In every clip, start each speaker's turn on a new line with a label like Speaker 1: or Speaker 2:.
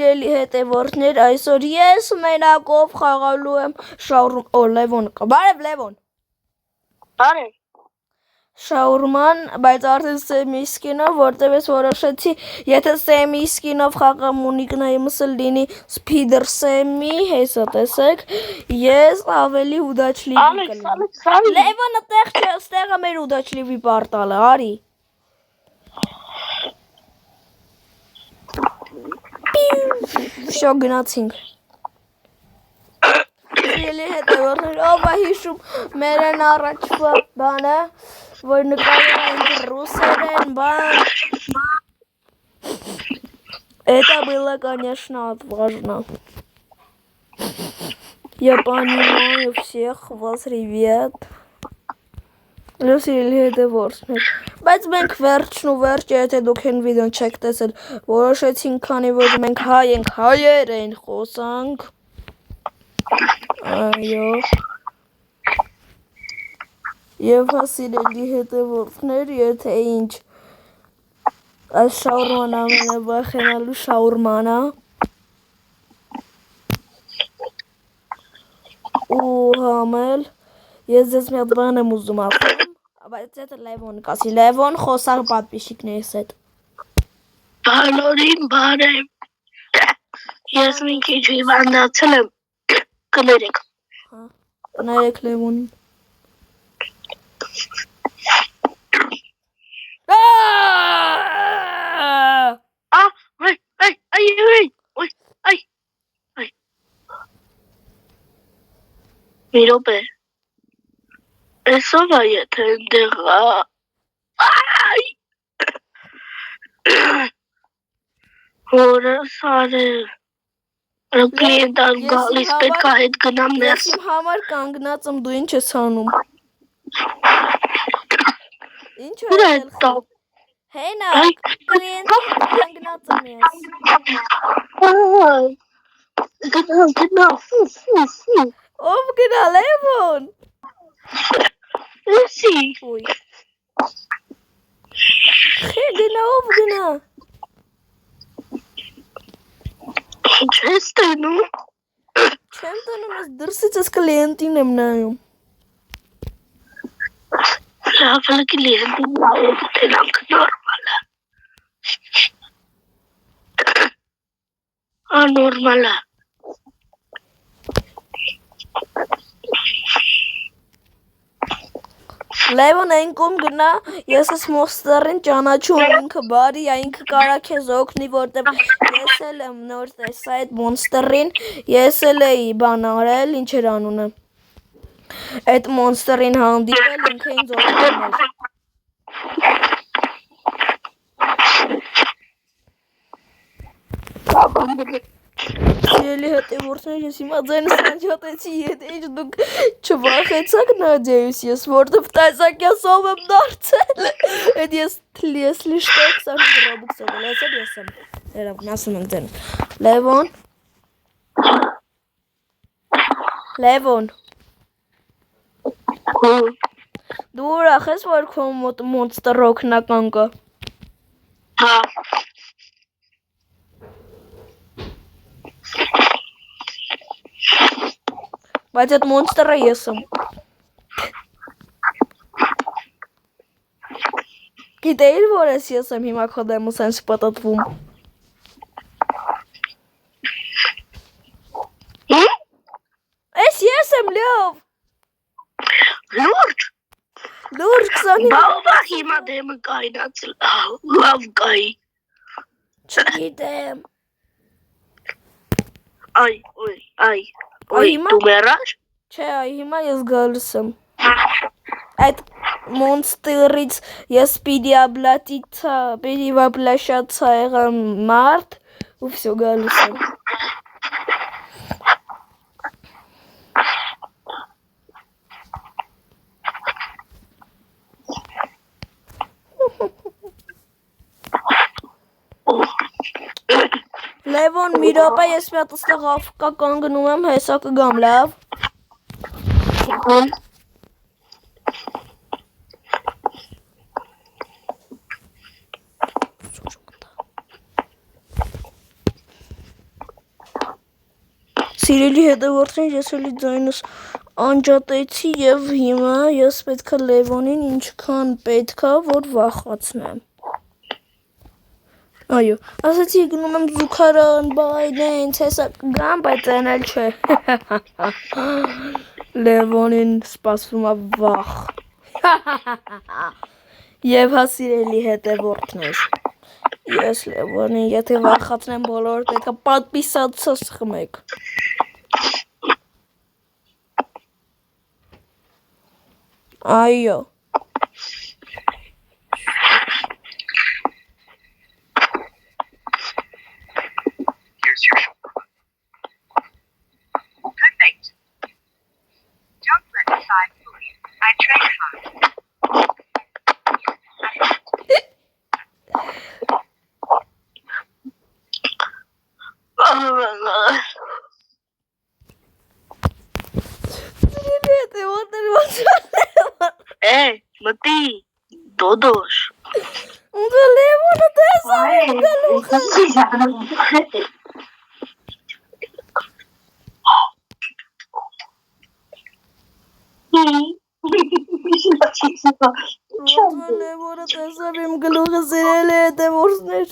Speaker 1: Սիրելի հետևորդներ, այսօր ես մենակով խաղալու եմ Լևոն կա, բարև Լևոն։
Speaker 2: Բարև։
Speaker 1: Շաուրման, բայց արդեն Սեմի սկինով, որտև ես որոշեցի, եթե Սեմի սկինով խաղամ ու նիկնեյմս լինի Սփիդր Սեմի, հեսա տեսեք, ես ավելի ուդաչլիվի կլինեմ։ Լևոնը տեղ չէ, ստեղը մեր ուդաչլիվի պարտալը, արի։ Всё, գնացինք։ Սիրելի հետևորդներ, ով է հիշում մերեն առաջվա բանը, որ նկարել ենք ռուսերեն бан. Это было, конечно, отважно. Я понимаю всех вас, ребят. Սիրելի հետևորդներ, բայց մենք վերջն ու վերջ, եթե դուք են վիդեոն չեք տեսել, որոշեցինք, քանի որ մենք հայ ենք, հայերեն խոսանք։ Այո։ Եվ սիրելի հետևորդներ, եթե ինչ այս շաուրման ամենավախենալու շաուրման է ու համել ես ձեզ մի հատ բան եմ ուզում ասեմ, բայց это Լևոն կասի, Լևոն խոսար պատպիշիկներիս հետ։
Speaker 2: Բոլորին բարև, ես մի քիչ հիվանդացել եմ, կներեք։
Speaker 1: Կներեք Լևոնին։
Speaker 2: Մի րոպե, էսով է եթե ընդեղ հորս արև կլիենտան գալիս պետք է հետ գնամ ներս։
Speaker 1: Ես իմ համար կանգնած եմ, դու ինչ ես անում։ Ինչ
Speaker 2: Ուր է տա։
Speaker 1: Հենա, կլիենտին կանգնած եմ ես։
Speaker 2: Գնա, ֆու։
Speaker 1: Ով գնա, Լևոն։
Speaker 2: Լսի։
Speaker 1: Ոյ։ Գնա, ով գնա։
Speaker 2: Ինչ ես տենում։
Speaker 1: Չեմ տենում, ես դրսից ես կլիենտին եմ նայում։
Speaker 2: Լավ է կլիենտին նայում, տենանք նորմալ է։ Անորմալ է։
Speaker 1: Լևոն այն կողմ գնա, ես ես Մոստերին ճանաչում, ինքը բարի է, ինքը կարա քեզ օգնի, որտև ես էլ եմ նոր տեսա այդ Մոնստերին, ես էլ էի բան արել, ինչ էր անունը։ Այդ Մոնստերին հանդիպել, ինքը ինձ օգնում էր։ Սիրելի հետևորդներ, ես հիմա ձայնս անջատեցի, եթե ինչ դուք չվախեցաք, նադեյուս ես, որտև տեսակյասով եմ դարձել, այդ ես լիշտեք, սան գրոբուք սողել, այսօր ես եմ, երավ, նասում ենք ձեն, Լևոն, դու ուրախ ես, որ քո մոտ Մոնստեր օգնական կա։
Speaker 2: Հա։
Speaker 1: Բայց այդ Մոնստերը ես եմ։ Գիտեիր, որ ես եմ հիմա քո դեմը սենց պտտվում։ Ես եմ լավ։
Speaker 2: Լուրջ։
Speaker 1: Լուրջ 20
Speaker 2: Բա հիմա դեմը կայնացել, լավ կայի։
Speaker 1: Չգիտեմ։
Speaker 2: Այ, դու մեռար։
Speaker 1: Չէ, հիմա ես գալիս եմ։ Այդ Մոնստերից ես պիտի воплощаться եղան մարդ ու всё գալիս եմ։ Լևոն, մի րոպե, ես մի հատ ստեղ ավկա կանգնում եմ, հեսա կգամ, լավ։ Սիրելի հետևորդներ, ես էլի ձայնս անջատեցի եւ հիմա ես պետքա Լևոնին ինչքան պետքա որ վախացնեմ։ Այո, ասացի գնում եմ զուգարան, բայնենց, հեսա կգամ, բայց այն էլ չէ։ Լևոնին սպասվում է վախ։ Եվ հա սիրելի հետևորդներ, ես Լևոնին, եթե վախացնեմ բոլորը պետքա պատպիսացած խմեք։ Այո։
Speaker 3: Perfect. Don't let the sign fool you. I train hard.
Speaker 2: Oh my god.
Speaker 1: Սիրելի հետևորդներ, ոնց է
Speaker 2: Մտի, դոդոշ։
Speaker 1: ոնց է Լևոնը տեսա իմ գլուխը։ Լևոնը տեսավ իմ գլուխը սիրելի հետևորդներ։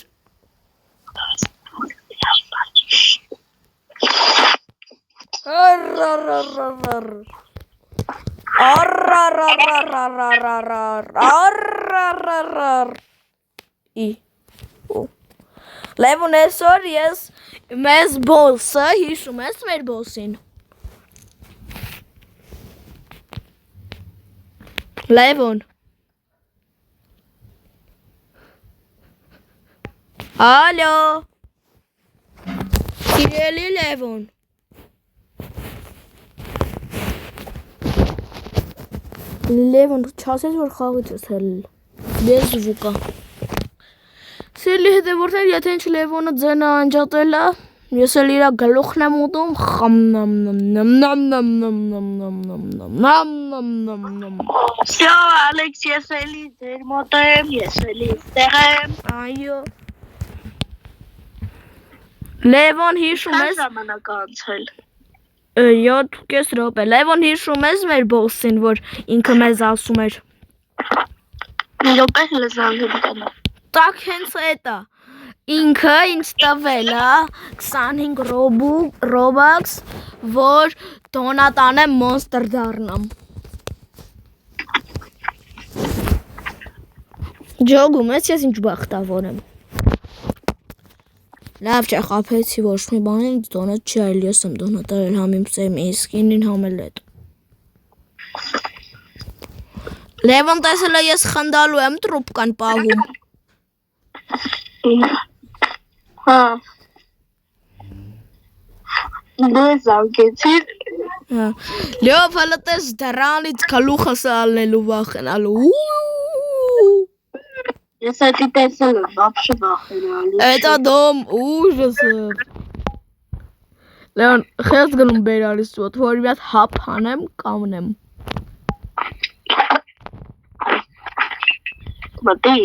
Speaker 1: Լևոն այսօր ես մեզ բոսը հիշում ես մեր բոսին։ Լևոն։ Ալո։ Սիրելի Լևոն։ Լևոն, չասես որ խաղից ես հելել։ Ես զուկա։ Սիրելի հետևորդներ, եթե ինչ Լևոնը ձենը անջատել է, ես էլ իրա գլուխն եմ ուտում,
Speaker 2: Всё, Ալեքս, ես էլի ձեր մոտ եմ, ես էլի այստեղ եմ։
Speaker 1: Այո։ Լևոն հիշում
Speaker 2: Քան
Speaker 1: ես
Speaker 2: ժամանակ անցել։
Speaker 1: 7.5 րոպե։ Լևոն հիշում ես մեր բոսին, որ ինքը մեզ ասում էր։
Speaker 2: Րոպե լեզանգել կանա։
Speaker 1: Տակ հենց էտա։ Ինքը ինձ տվել է 25 Robux, որ դոնատանեմ Monster դառնամ։ Ջոգում ես, ես ինչ բախտավոր եմ։ Լավ չէ, խաբեցի ոչ մի բան ինձ դոնատ չի, այլ ես եմ դոնատարել համ իմ սեմի սկինին համ էլ էտ։ Լևոն տեսել է ես խնդալու եմ տրուպկան պահում։
Speaker 2: Հա։ Դե զանգեցիր։
Speaker 1: Լավ, հələ տես դրանից գլուխս ալնելու վախենալու։
Speaker 2: Ես էդի տեսել եմ, вообще վախենալու։
Speaker 1: Это дом ужасов։ Լևոն, խես գնում բերալիս ոտ, որ մի հատ հապ հանեմ, կամնեմ։
Speaker 2: Մտի։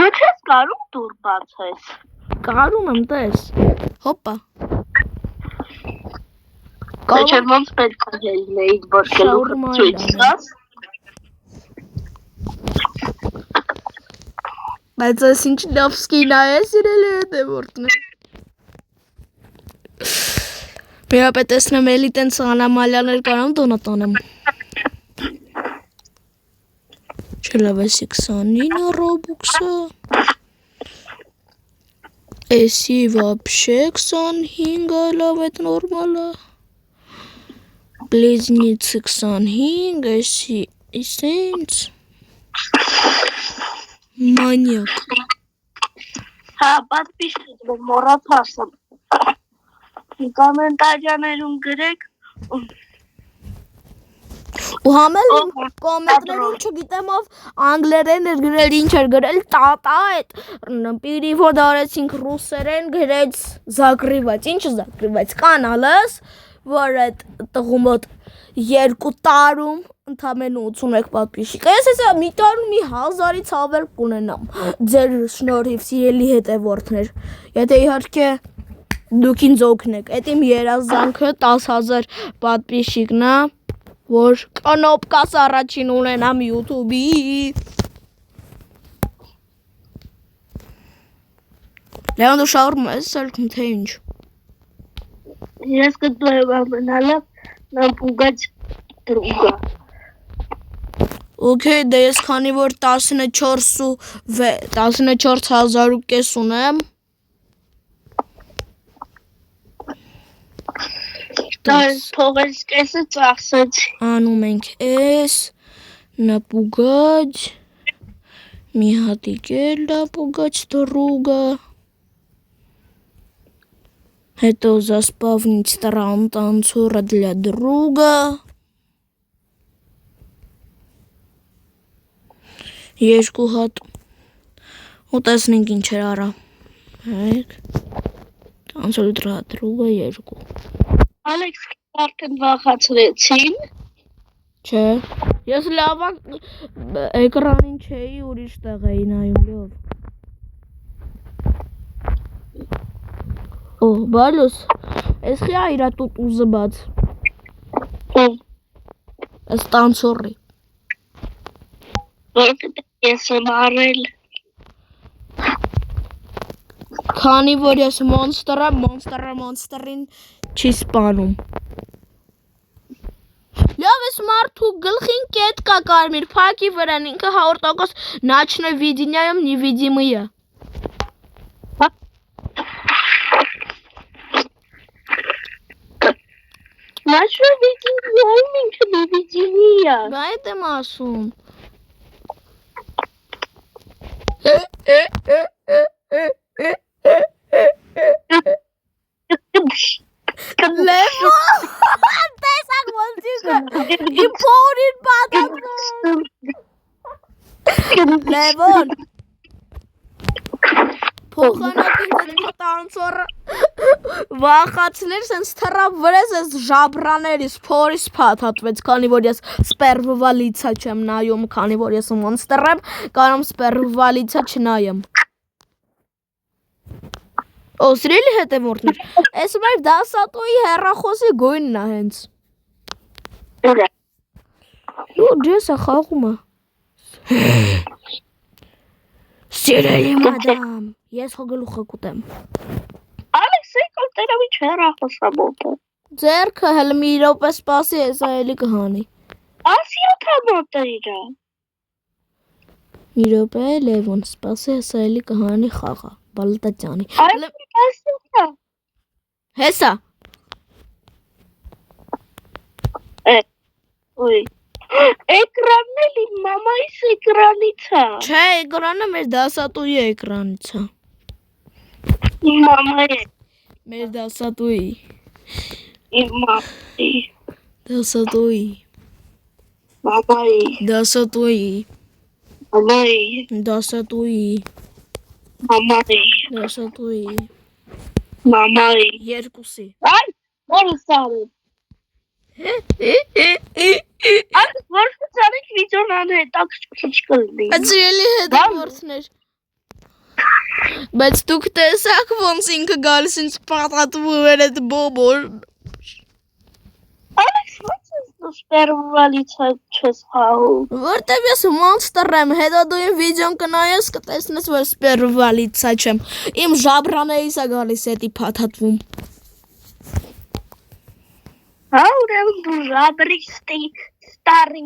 Speaker 2: Դու չես կարում դուր բացես։
Speaker 1: Կարում եմ տես։ Հոպա։
Speaker 2: Չէ, ոնց պետք է ելնեի, որ գլուխը ցույց տաս։
Speaker 1: Բայց այս ինչ լավ սկին է, սիրելի հետևորդներ։ Մի հապ է տեսնեմ էլի տենց անամալյաներ կարամ դոնատանեմ։ Չէ լավ էսի 29 Robux-ը։ Էսի вообще 25-ը լավ էդ նորմալը։ Близнецы 25, էսի իսենց։ Маньяк։
Speaker 2: Հա, պատպիշկից որ մոռացա։ Կոմենտարիաներում գրեք։
Speaker 1: Ու համել կոմենտներում չգիտեմ ով անգլերեն էր գրել, ինչ էր գրել, տատա այդ պիրի որ դարեցինք ռուսերեն գրեց զակրիվաց, ինչ զակրիվաց, կանալս, որ այդ տղու մոտ 2 տարում ընդամենը 81 պատպիշիկ, ես հեսա մի տարում մի 1000-ից ավել կունենամ, ձեր շնորհիվ սիրելի հետևորդներ, եթե իհարկե Դուք ինձ օգնեք։ Այդ իմ երազանքը 10,000 պատպիսիկն է, որ կնոպկաս առաջին ունենամ YouTube-ի։ Լեոն դու շաուրմա ես սարքում թե ինչ։
Speaker 2: Ես գտնում եմ ամենալավ նամպուգած դրուգա։
Speaker 1: Okay, դե ես քանի որ 14,500 ունեմ։
Speaker 2: Փողես կեսը ծախսեց։
Speaker 1: Անում ենք էս նապուգաջ մի հատիկ էլ նապուգաջ դրուգա հետո заспавнить таран танцора для друга երկու հատ ու տեսնենք ինչ էր արա հայք танцор для друга երկու
Speaker 2: Ալեքս արդեն վախացրեցին։
Speaker 1: Չէ, ես լավ էկրանին չէի, ուրիշ տեղ էի նայում լավ։ Օ, բալոս, ես խիա իրա տուտ ուզը բաց։ Ես տանցորի։
Speaker 2: Որտե ես եմ արել։
Speaker 1: Քանի որ ես մոնստերին չի սպանում։ Լավ ես մարդու գլխին կետ կա կարմիր, փակի վրան ինքը 100% նաչնոյ видением невидимые։
Speaker 2: Նաշը վիդիոյում ինքը невидимия։
Speaker 1: Բա այդ եմ ասում։ Լևոն, տեսակ ոնցիկը, իմ փորին պատատում։ Լևոն, փոխանակին ձեզ տանցորը վախացներ սենց թրավ վրես ես ժաբրաներիս փորիս պատատվեց, քանի որ ես սպերվվալիցա չեմ նայում, քանի որ ես մոնստեր եմ, կարամ սպերվվալիցա չնայեմ։ Օ, սրելի հետևորդներ, ես մեր դասատոյի հեռախոսի գույնն է հենց։ Ու ջեսը խաղում է։ Սիրելի մադամ, ես հո գլուխը կուտեմ։
Speaker 2: Ալեքս եկալ տերավի չհեռախոսա մոտը։
Speaker 1: Ձերքը հələ մի րոպե սպասի, հեսա էլի կհանի։
Speaker 2: Ասիոթա մոտը իրա։
Speaker 1: Մի րոպե Լևոն սպասի, հեսա էլի կհանի խաղը, բալտատյանի։
Speaker 2: Ասիոթա։
Speaker 1: Հեսա։
Speaker 2: Ուй։ Էկրանն էլ իմ մամայիս էկրանից է։
Speaker 1: Չէ, էկրանը մեր դասատուի էկրանից է։
Speaker 2: Իմ մամայի։
Speaker 1: Մեր դասատուի։
Speaker 2: Իմ մամայի։
Speaker 1: Դասատուի։
Speaker 2: Մամայի։
Speaker 1: Դասատուի։
Speaker 2: Մամայի։
Speaker 1: Դասատուի։
Speaker 2: Մամայի։
Speaker 1: Դասատուի։
Speaker 2: Մամայի։
Speaker 1: Երկուսի։
Speaker 2: Այ, որս արել։ Այդ որս ցարեք վիդեոն հետաքրքիր կլինի։
Speaker 1: Ացրելի հետևորդներ։ Բայց դուք տեսաք ոնց ինքը գալիս ինձ պատատվում էր այդ բոբոր։
Speaker 2: Ալեքս ո՞նց ես դու սպերվալից չես խաղում։
Speaker 1: Որտեվ ես մոնստր եմ, հետո դու իմ վիդեոն կնայես կտեսնես որ սպերվալիցա չեմ։ Իմ ժաբրաներից է գալիս էդի փաթաթվում։
Speaker 2: Հա, ուրեմն դու ժաբրիկ ստարի։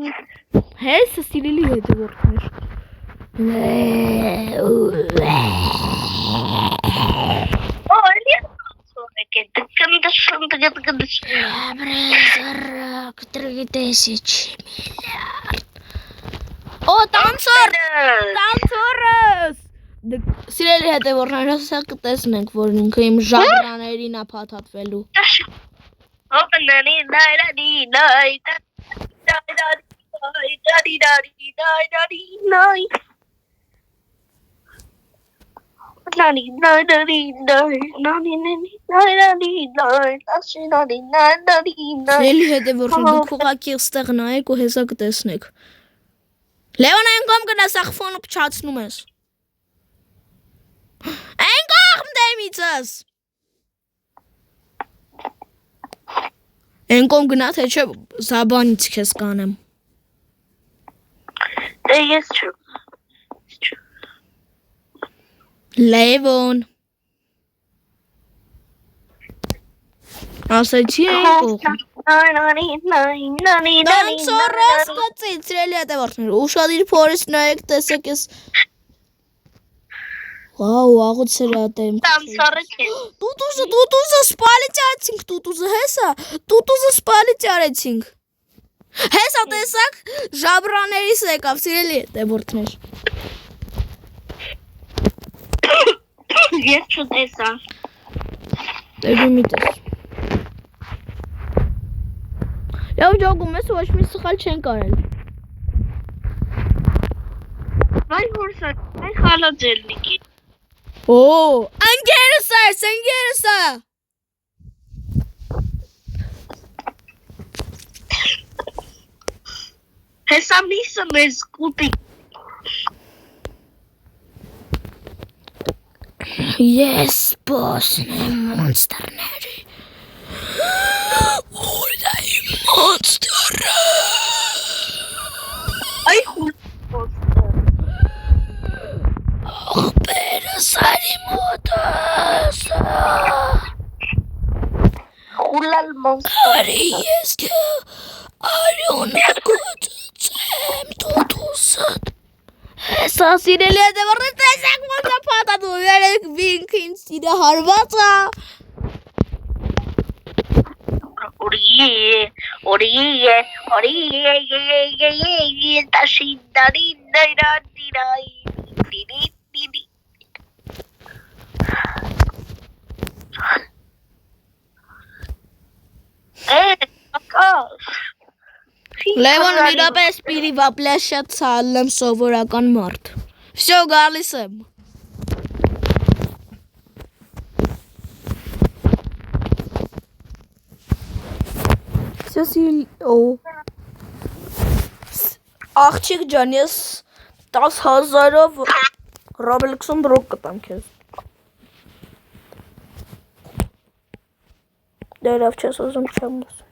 Speaker 1: Հես սիրելի հետևորդներ։
Speaker 2: Օ, էլի ցորեք դկնդշն։
Speaker 1: Абрезарак 3000 միլիարդ։ Օ, տանցորս։ Սիրելի հետևորդներ, հեսա կտեսնենք, որ ինքը իմ ժաբրաներին է փաթաթվելու։ Սիրելի հետևորդներ, դուք ուղղակի ստեղ նայեք ու հեսա կտեսնեք։ Լևոն այն կողմ գնաս ախֆոնը փչացնում ես։ Այն կողմ դեմիցս։ Են կողմ գնա, թե չէ զաբանից քեզ կանեմ։
Speaker 2: Դե ես չեմ։
Speaker 1: Լևոն։ Ասեցի են կողմ։ Տանցորս կծից սիրելի հետևորդներ, ուշադիր փորից նայեք, տեսեք ես։ Վաու, աղոց սրատեմ։
Speaker 2: Տանցորը քեզ։
Speaker 1: Տուտուզը սպալիչ արեցինք, տուտուզը հեսա, տուտուզը սպալիչ արեցինք։ Հեսա տեսակ, ժաբրաներիս եկավ, սիրելի հետևորդներ։
Speaker 2: Ես չտեսա։
Speaker 1: Դեպի մի տես։ Եվ ջոգում ես ոչ մի սխալ չեն կարել։
Speaker 2: Վայ հորսա, այ խալա ձերնիկի։
Speaker 1: Օ, ընկերս ես, ընկերս է։
Speaker 2: Հեսա միսը մեզ կուտի։
Speaker 1: Ես բոսն եմ մոնստերների։ Ուր է իմ մոնստերը։
Speaker 2: Այ խուլպոստը։
Speaker 1: Աղբերս արի մոտս։
Speaker 2: Խուլալ մոնստը։
Speaker 1: Արի ես կը արյունը կոծեմ տոտուսըտ։ Հեսա սիրելի հետևորդներ, տեսեք ոնց է փաթաթում, երեք վինք ինձ սիրը հարվածա։
Speaker 2: Օրիե, տաշինդարի նայրատիրայի, տիրի։ Ակաշ։
Speaker 1: Լևոն իրապես պիրի վապլաշատ սալեմ սովորական մարդ։ Всё, գալիս եմ։ Աղջիկ ջան, ես 10,000-ով Roblox-ում բրոկ կտամ քեզ։ Դե լավ չես ուզում չեմ ուզում։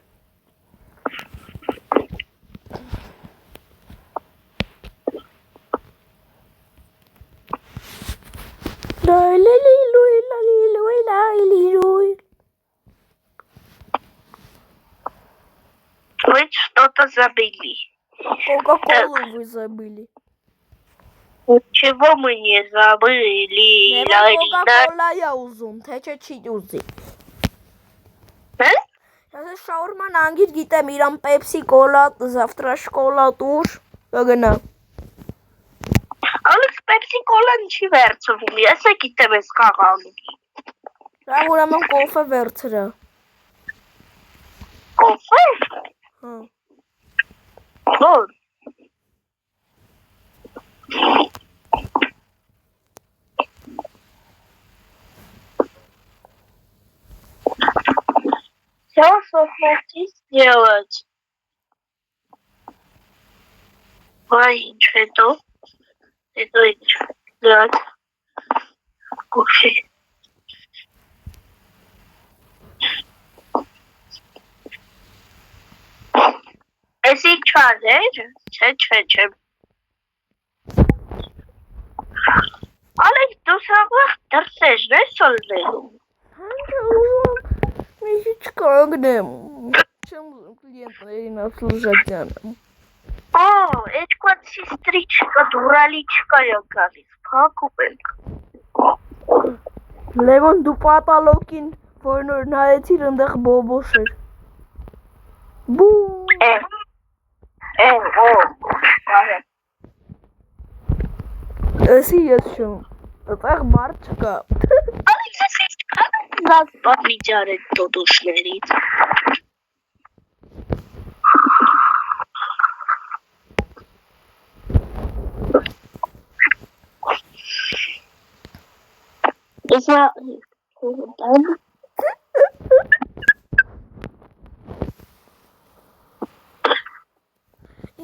Speaker 2: Вы что-то забыли.
Speaker 1: Кока-колу вы забыли.
Speaker 2: Чего мы не забыли?
Speaker 1: Кока-кола я ուզում, թե չէ չի ուզի։ Ես շաուրման անգիր գիտեմ իրան Pepsi Cola, завтра շոկոլադ ուշ, կգնա։
Speaker 2: Ալեքս Pepsi Cola-ն չի վերցվում, ես է գիտեմ ես խաղալու։
Speaker 1: Դա ուրեմն կոֆե վերցրա։
Speaker 2: Կոֆե։
Speaker 1: Հա։
Speaker 2: Որ։ Всё, что хотите сделать. Ой, что это делать. Кофе. Если чарлеж, че. Ալեքս դու սաղվախ դրսեж, նես սոլվելու։
Speaker 1: Մի չկանգնեմ, չեմ կլիենտներին обслужать-յանը։
Speaker 2: Էջկոտ սիստրիչկա, դուրալիչկա յակալիս, պակուպ ենք։
Speaker 1: Լևոն դու պատալոքին, որ նոր նայեցիր ընդեղ բոբոշ էր։ Բում։ Էսի ես շում, տեղ մարդ չկա։
Speaker 2: Ալեքս ես կանած բանի ճարետ տոտոշներից։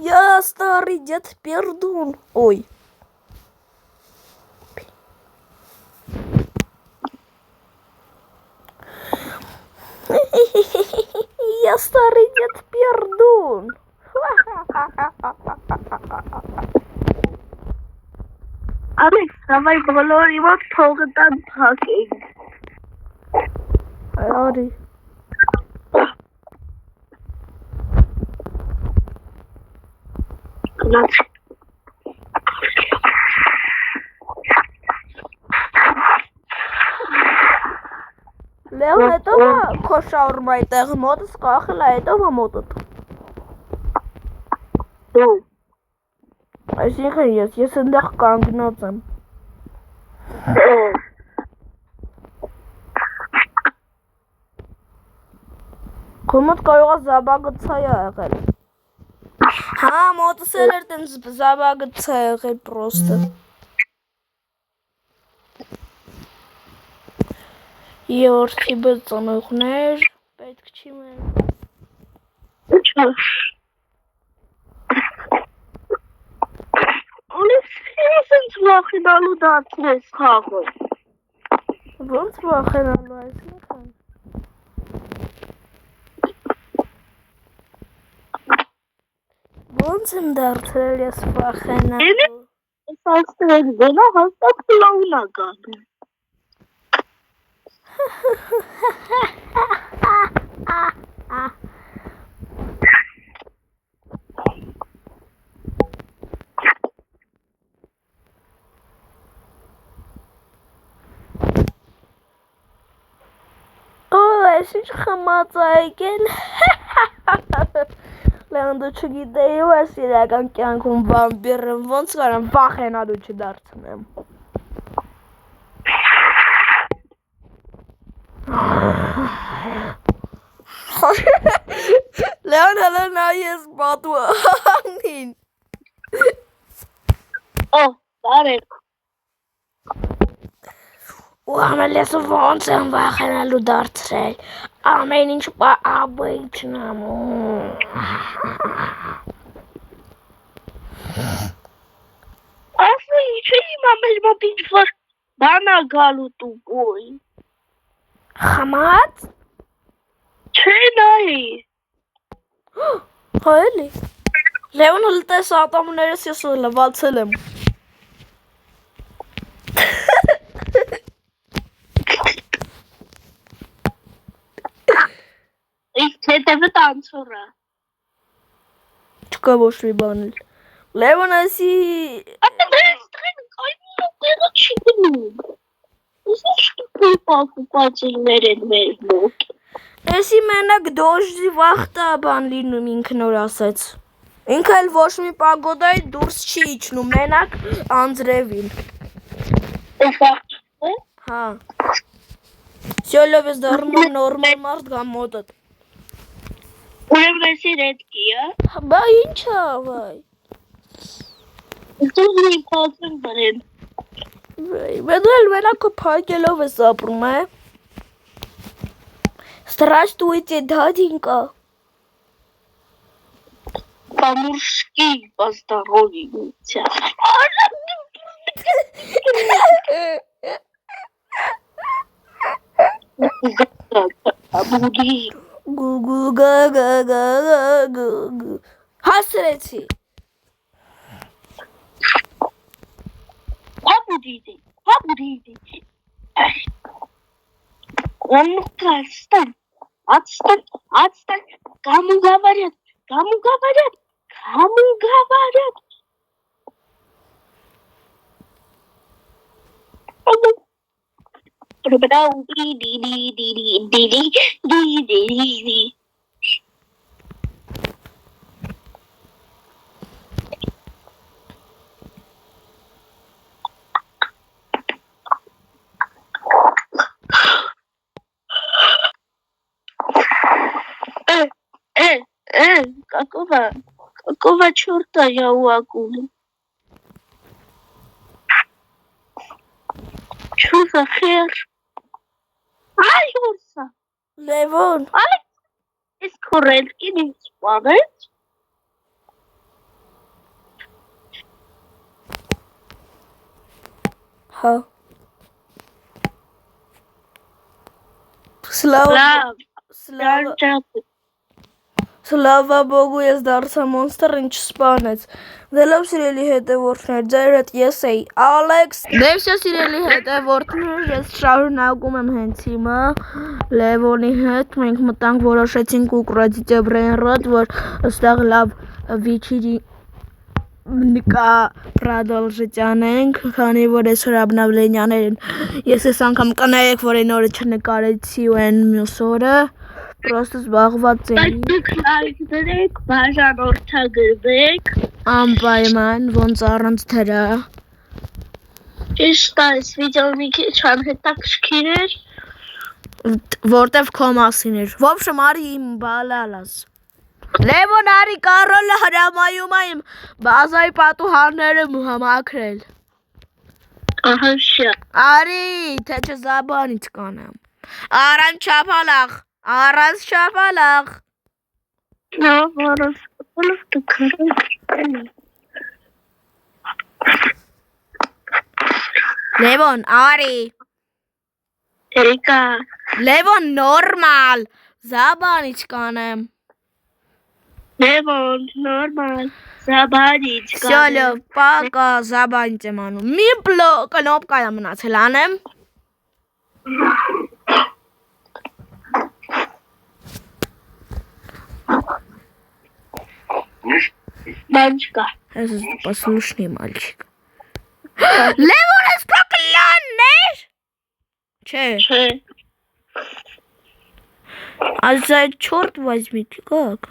Speaker 1: Я старый дед пердун. Ой. Я старый
Speaker 2: Davai բոլորի մոտ փողը տան փակենք։
Speaker 1: Արի։
Speaker 2: Գնաց։
Speaker 1: Լեոն հետո քո շաուրմայի տեղը մոտս կախել է հետո մոտդ։
Speaker 2: Դու։
Speaker 1: Այսինքն ես այնտեղ կանգնած եմ։ Քո մոտ կարող է զաբաղցա եղել։ Հա, մոտս էլ էր տենց զաբաղցա եղել պրոստը։ Եորդի բծանողներ, պետք չի մեր։
Speaker 2: Ինչա։ Ոնց վախենալու դարձնես խաղը։
Speaker 1: Ոնց վախենալու այսինքն։ Ոնց եմ դարձրել ես վախենալու։
Speaker 2: Ես ասել գնա հաստատ կլոունա գալու։
Speaker 1: Այս ինչ խմած է եկել։ Լեոն դու չգիտեի ու այս իրական կյանքում վամպիր եմ, ոնց կարամ վախենալու չդարձնեմ։ Լեոն հələ նա ես պատու անգին։
Speaker 2: Օ, բարև։
Speaker 1: Ու ամեն ես ոնց եմ վախենալու դարձրել, ամեն ինչ ապույցնամ։
Speaker 2: Ասա ինչի հիմա մեր մոտ ինչ-որ բան ա գալու տուկոյ։
Speaker 1: Խմած։
Speaker 2: Չէ նայի։
Speaker 1: Հա էլի։ Լեոն հլտես ատամներս ես լվացել եմ։
Speaker 2: Իսկ հետևը տանցորա։
Speaker 1: Չկա ոչ մի բան էլ։ Լեոն ասի
Speaker 2: Դες կայնու տեղը չի գնում։ Իսկ ինչ պակուպացիներ են մեր մոտ։
Speaker 1: Էսի մենակ դոժի վախտա բան լինում ինքն որ ասեց։ Ինքը էլ ոչ մի պագոդայի դուրս չի իջնում, մենակ անձրևին։ Հա։ Սյոլով ես դառնում նորմալ մարդ կամ մոտդ։
Speaker 2: Ուրեմն էսի ռետկի է։
Speaker 1: Բա ինչա վայ։
Speaker 2: Դու մի փոխում բերեն։
Speaker 1: Դու էլ մենակ փակելով ես ապրում, է։ Здравствуйте, дяденька.
Speaker 2: Камуршки поздороваются.
Speaker 1: Գու հասրեցի։
Speaker 2: Հաբուդիդի։ Он-ка, отстань, кому говорят. Какого черта я у акулы? Что за хер? Ай, Урса!
Speaker 1: Լևոն,
Speaker 2: Из курельки не спадает?
Speaker 1: հա։ Սլավ, Slava Bogu, ես դարձա մոնստր, ինչ սպանեց։ Դե լավ սիրելի հետևորդներ, ձեր հետ ես էի Ալեքս։ Դե վсё սիրելի հետևորդներ, ես շարունակում եմ հենց հիմա Լևոնի հետ։ Մենք մտանք, որոշեցինք ուկրոդիտե Brainrot, որ այստեղ լավ վիճի продолжить անենք, քանի որ այսօր обновление-ներ են։ Ես այս անգամ կներեք, որ այն օրը չնկարեցի ու այն մյուս օրը Просто զբաղված էի։
Speaker 2: Դուք լայք դրեք, բաժանորդագրվեք։
Speaker 1: Անպայման, ոնց առանց դրա։
Speaker 2: Ճիշտ է, այս վիդեոն մի քիչ անհետաքրքիր էր։
Speaker 1: Որտև քո մասին էր։ В общем, արի իմ բալալաս։ Լևոն արի Կարոլը հրամայում է իմ բազայի պատուհանները համակրել։
Speaker 2: Ահա շա։
Speaker 1: Արի, թե չզաբանից կանեմ։ Առանց չափալաղ, առանց չափալաղ։
Speaker 2: Նա որով դուք
Speaker 1: Լևոն, արի։
Speaker 2: Էկա։
Speaker 1: Լևոն, նորմալ, զաբանից կանեմ։
Speaker 2: Լևոն, նորմալ, զաբանից
Speaker 1: Всё, լավ, пока, զաբանից եմ անում։ Մի կնոպկա եմ մնացել, անեմ։
Speaker 2: Բանջկա։
Speaker 1: Это послушный мальчик. Левон, сколько лянешь? Че?
Speaker 2: Չէ։
Speaker 1: А за черт возьмите, как?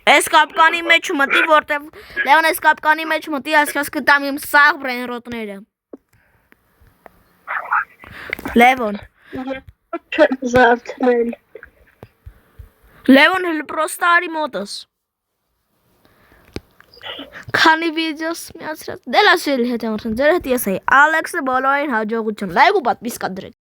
Speaker 1: Այս կապկանի մեջ մտի, որտեվ Լևոն այս կապկանի մեջ մտի, այսպես կտամ իմ սաղ բրենրոտները։ Լևոն,
Speaker 2: Զարթնել։
Speaker 1: Լևոն հələ պրոստը արի մոտս։ Քանի վիդեոս միացրած։ Դե լավ սիրելի հետևորդներ, ձեր հետ ես էի Ալեքսը, բոլորին հաջողություն։ Լայք ու պատվիսկա դրեք։